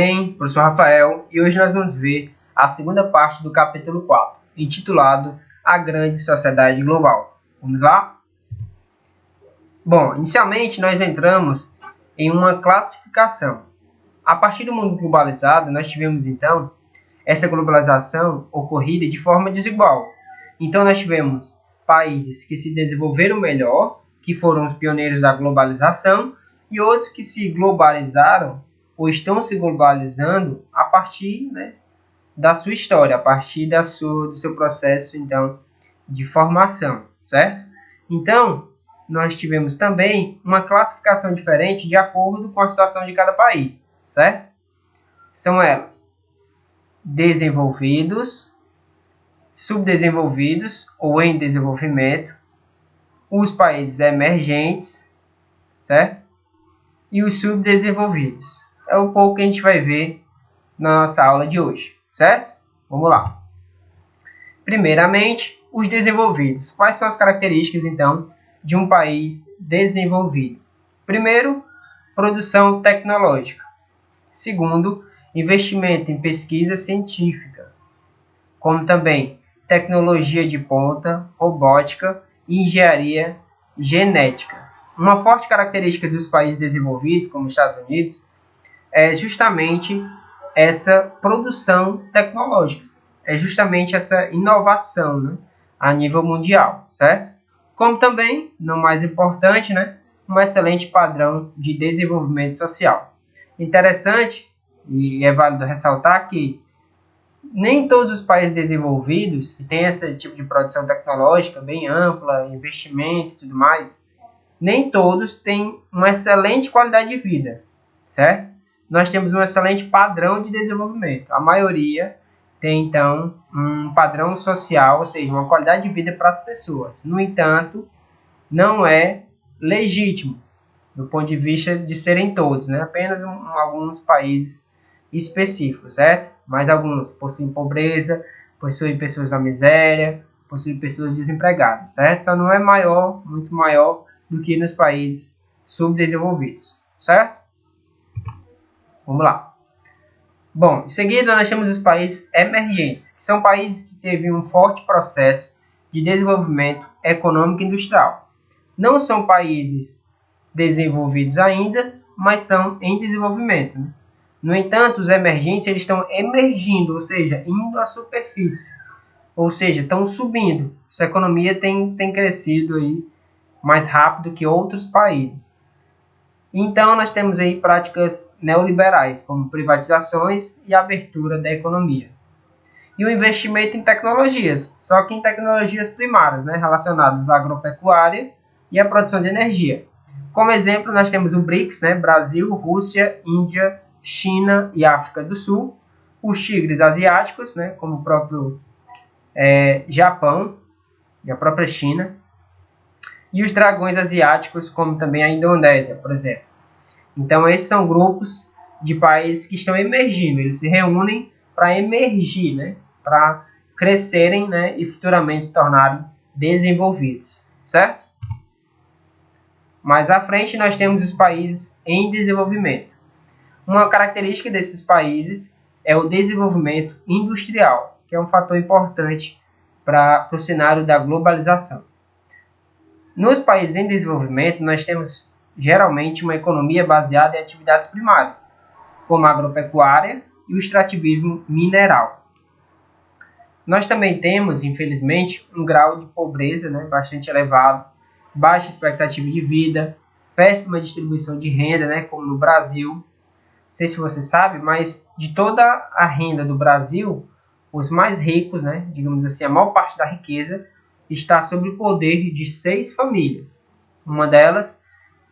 Bem, professor Rafael, e hoje nós vamos ver a segunda parte do capítulo 4, intitulado A Grande Sociedade Global. Vamos lá? Bom, inicialmente nós entramos em uma classificação. A partir do mundo globalizado, nós tivemos então essa globalização ocorrida de forma desigual. Então nós tivemos países que se desenvolveram melhor, que foram os pioneiros da globalização, e outros que se globalizaram ou estão se globalizando a partir, da sua história, a partir do seu processo então de formação, certo? Então, nós tivemos também uma classificação diferente de acordo com a situação de cada país, certo? São elas: desenvolvidos, subdesenvolvidos ou em desenvolvimento, os países emergentes, certo? E os subdesenvolvidos. É um pouco que a gente vai ver na nossa aula de hoje, certo? Vamos lá. Primeiramente, os desenvolvidos. Quais são as características, então, de um país desenvolvido? Primeiro, produção tecnológica. Segundo, investimento em pesquisa científica, como também tecnologia de ponta, robótica e engenharia genética. Uma forte característica dos países desenvolvidos, como os Estados Unidos, é justamente essa produção tecnológica, é justamente essa inovação, a nível mundial, certo? Como também, não mais importante, um excelente padrão de desenvolvimento social. Interessante, e é válido ressaltar que nem todos os países desenvolvidos, que têm esse tipo de produção tecnológica bem ampla, investimento e tudo mais, nem todos têm uma excelente qualidade de vida, certo? Nós temos um excelente padrão de desenvolvimento. A maioria tem, então, um padrão social, ou seja, uma qualidade de vida para as pessoas. No entanto, não é legítimo, do ponto de vista de serem todos, apenas alguns países específicos, certo? Mas alguns possuem pobreza, possuem pessoas na miséria, possuem pessoas desempregadas, certo? Só não é maior, muito maior do que nos países subdesenvolvidos, certo? Vamos lá. Bom, em seguida nós temos os países emergentes, que são países que teve um forte processo de desenvolvimento econômico e industrial. Não são países desenvolvidos ainda, mas são em desenvolvimento. No entanto, os emergentes eles estão emergindo, ou seja, indo à superfície, ou seja, estão subindo. Sua economia tem crescido aí mais rápido que outros países. Então, nós temos aí práticas neoliberais, como privatizações e abertura da economia. E o investimento em tecnologias, só que em tecnologias primárias, relacionadas à agropecuária e à produção de energia. Como exemplo, nós temos o BRICS, Brasil, Rússia, Índia, China e África do Sul. Os tigres asiáticos, como o próprio Japão e a própria China. E os dragões asiáticos, como também a Indonésia, por exemplo. Então, esses são grupos de países que estão emergindo. Eles se reúnem para emergir, para crescerem, e futuramente se tornarem desenvolvidos, certo? Mais à frente, nós temos os países em desenvolvimento. Uma característica desses países é o desenvolvimento industrial, que é um fator importante para o cenário da globalização. Nos países em desenvolvimento, nós temos geralmente uma economia baseada em atividades primárias, como a agropecuária e o extrativismo mineral. Nós também temos, infelizmente, um grau de pobreza bastante elevado, baixa expectativa de vida, péssima distribuição de renda, como no Brasil. Não sei se você sabe, mas de toda a renda do Brasil, os mais ricos, digamos assim, a maior parte da riqueza, está sob o poder de 6 famílias. Uma delas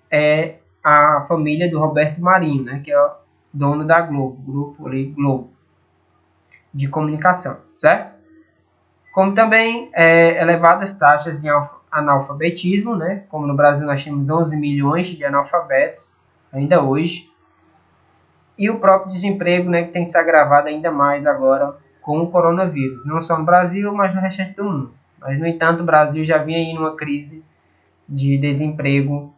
é a família do Roberto Marinho, que é o dono da Globo, grupo ali, Globo, de comunicação, certo? Como também elevadas taxas de analfabetismo, como no Brasil nós temos 11 milhões de analfabetos, ainda hoje, e o próprio desemprego, que tem se agravado ainda mais agora com o coronavírus, não só no Brasil, mas no restante do mundo. Mas, no entanto, o Brasil já vinha aí numa crise de desemprego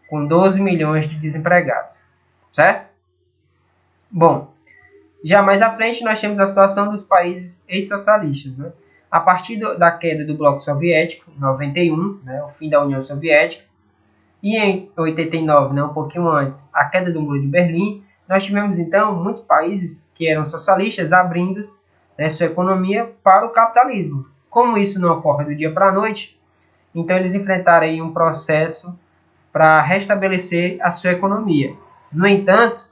com 12 milhões de desempregados, certo? Bom, Já mais à frente, nós temos a situação dos países ex-socialistas, né? A partir da queda do Bloco Soviético, em 91, né, o fim da União Soviética, e em 89, né, um pouquinho antes, a queda do Muro de Berlim, nós tivemos então muitos países que eram socialistas abrindo, né, sua economia para o capitalismo. Como isso não ocorre do dia para a noite, então eles enfrentaram aí um processo para restabelecer a sua economia. No entanto,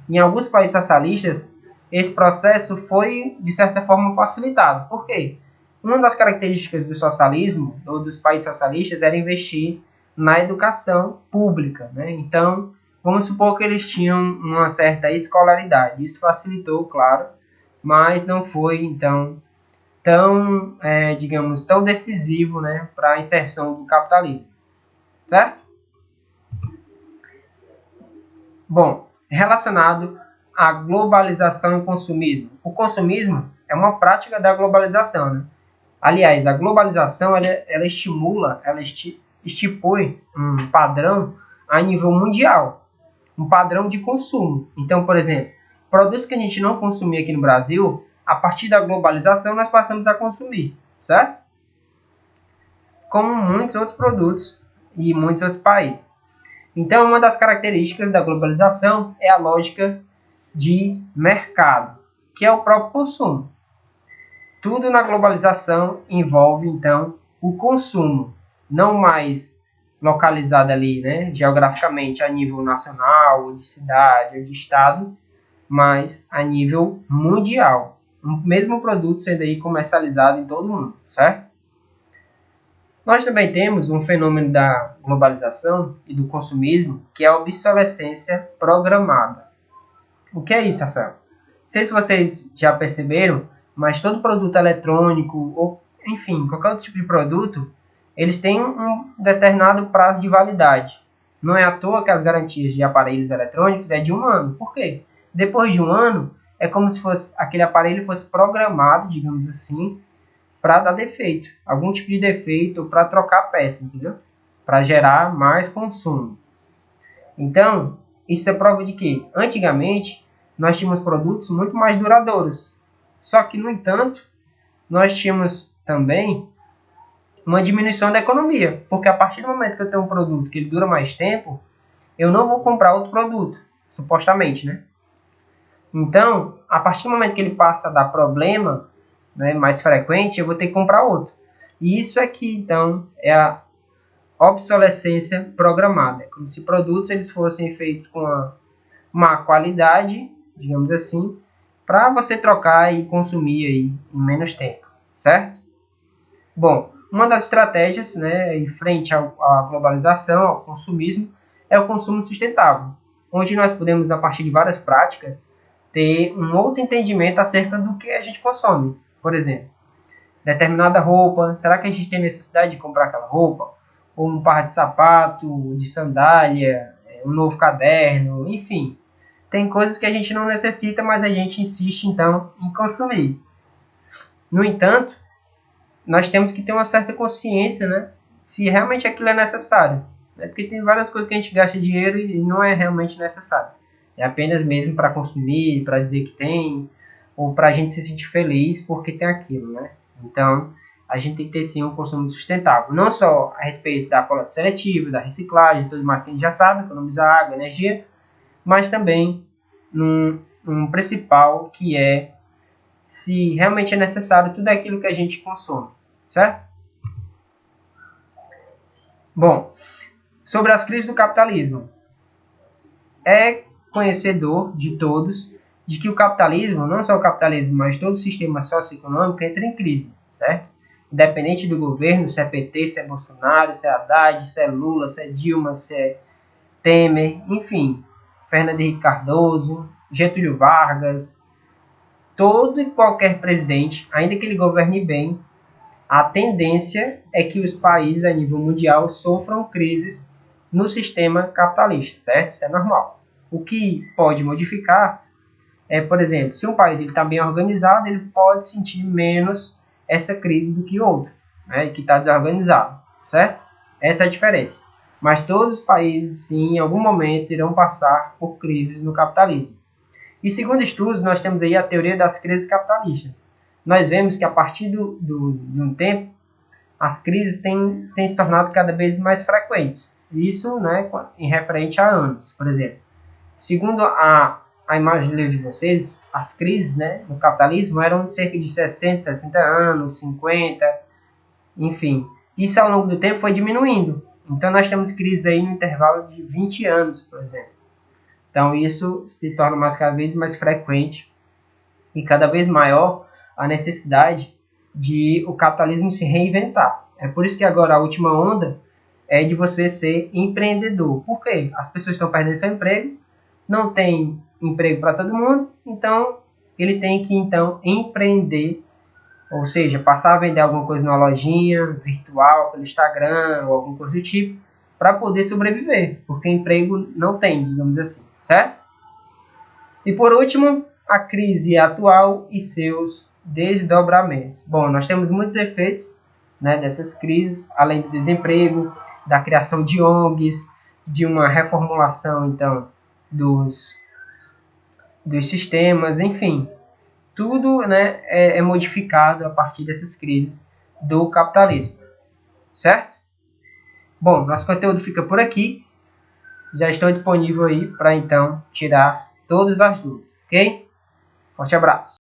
em alguns países socialistas, esse processo foi, de certa forma, facilitado. Por quê? Uma das características do socialismo, ou dos países socialistas, era investir na educação pública, né? Então, vamos supor que eles tinham uma certa escolaridade. Isso facilitou, claro, mas não foi, então, tão, digamos, tão decisivo, né, para a inserção do capitalismo. Certo? Bom, relacionado à globalização e consumismo. O consumismo é uma prática da globalização, né? Aliás, a globalização ela estimula, ela estipula um padrão a nível mundial, um padrão de consumo. Então, por exemplo, produtos que a gente não consumia aqui no Brasil, a partir da globalização nós passamos a consumir, certo? Como muitos outros produtos e muitos outros países. Então, uma das características da globalização é a lógica de mercado, que é o próprio consumo. Tudo na globalização envolve, então, o consumo, não mais localizado ali, né, geograficamente a nível nacional, ou de cidade, ou de estado, mas a nível mundial. O mesmo produto sendo aí comercializado em todo o mundo, certo? Nós também temos um fenômeno da globalização e do consumismo, que é a obsolescência programada. O que é isso, Rafael? Não sei se vocês já perceberam, mas todo produto eletrônico, ou enfim, qualquer outro tipo de produto, eles têm um determinado prazo de validade. Não é à toa que as garantias de aparelhos eletrônicos é de 1 ano. Por quê? Depois de 1 ano, é como se fosse, aquele aparelho fosse programado, digamos assim, para dar defeito, algum tipo de defeito, para trocar a peça, entendeu? Para gerar mais consumo. Então, isso é prova de que, antigamente, nós tínhamos produtos muito mais duradouros. Só que, no entanto, nós tínhamos também uma diminuição da economia, porque a partir do momento que eu tenho um produto que ele dura mais tempo, eu não vou comprar outro produto, supostamente, né? Então, a partir do momento que ele passa a dar problema, né, mais frequente, eu vou ter que comprar outro. E isso aqui, então, é a obsolescência programada. É como se produtos eles fossem feitos com uma má qualidade, digamos assim, para você trocar e consumir aí em menos tempo, certo? Bom, uma das estratégias, né, em frente à globalização, ao consumismo, é o consumo sustentável, onde nós podemos, a partir de várias práticas, ter um outro entendimento acerca do que a gente consome. Por exemplo, determinada roupa, será que a gente tem necessidade de comprar aquela roupa? Ou um par de sapato, de sandália, um novo caderno, enfim. Tem coisas que a gente não necessita, mas a gente insiste então em consumir. No entanto, nós temos que ter uma certa consciência, né? Se realmente aquilo é necessário. Né? Porque tem várias coisas que a gente gasta dinheiro e não é realmente necessário. É apenas mesmo para consumir, para dizer que tem, ou para a gente se sentir feliz porque tem aquilo, né? Então, a gente tem que ter sim um consumo sustentável. Não só a respeito da coleta seletiva, da reciclagem, tudo mais que a gente já sabe, economizar água, energia, mas também num principal que é se realmente é necessário tudo aquilo que a gente consome, certo? Bom, sobre as crises do capitalismo. É conhecedor de todos de que o capitalismo, não só o capitalismo, mas todo o sistema socioeconômico entra em crise, certo? Independente do governo, se é PT, se é Bolsonaro, se é Haddad, se é Lula, se é Dilma, se é Temer, enfim, Fernando Henrique Cardoso, Getúlio Vargas, todo e qualquer presidente, ainda que ele governe bem, a tendência é que os países a nível mundial sofram crises no sistema capitalista, certo? Isso é normal. O que pode modificar é, por exemplo, se um país está bem organizado, ele pode sentir menos essa crise do que outro, né, que está desorganizado, certo? Essa é a diferença. Mas todos os países, sim, em algum momento irão passar por crises no capitalismo. E segundo estudos, nós temos aí a teoria das crises capitalistas. Nós vemos que a partir de um tempo, as crises têm se tornado cada vez mais frequentes. Isso, né, em referente a anos, por exemplo. Segundo a imagem de vocês, as crises, né, no capitalismo eram cerca de 60, 60 anos, 50, enfim. Isso ao longo do tempo foi diminuindo. Então nós temos crises aí no intervalo de 20 anos, por exemplo. Então isso se torna cada vez mais frequente e cada vez maior a necessidade de o capitalismo se reinventar. É por isso que agora a última onda é de você ser empreendedor. Por quê? As pessoas estão perdendo seu emprego, não tem emprego para todo mundo, então ele tem que então empreender, ou seja, passar a vender alguma coisa numa lojinha virtual, pelo Instagram ou alguma coisa do tipo, para poder sobreviver, porque emprego não tem, digamos assim, certo? E por último, a crise atual e seus desdobramentos. Bom, nós temos muitos efeitos, né, dessas crises, além do desemprego, da criação de ONGs, de uma reformulação, então, dos sistemas, enfim. Tudo, né, é modificado a partir dessas crises do capitalismo, certo? Bom, nosso conteúdo fica por aqui. Já estou disponível aí para, então, tirar todas as dúvidas, ok? Forte abraço!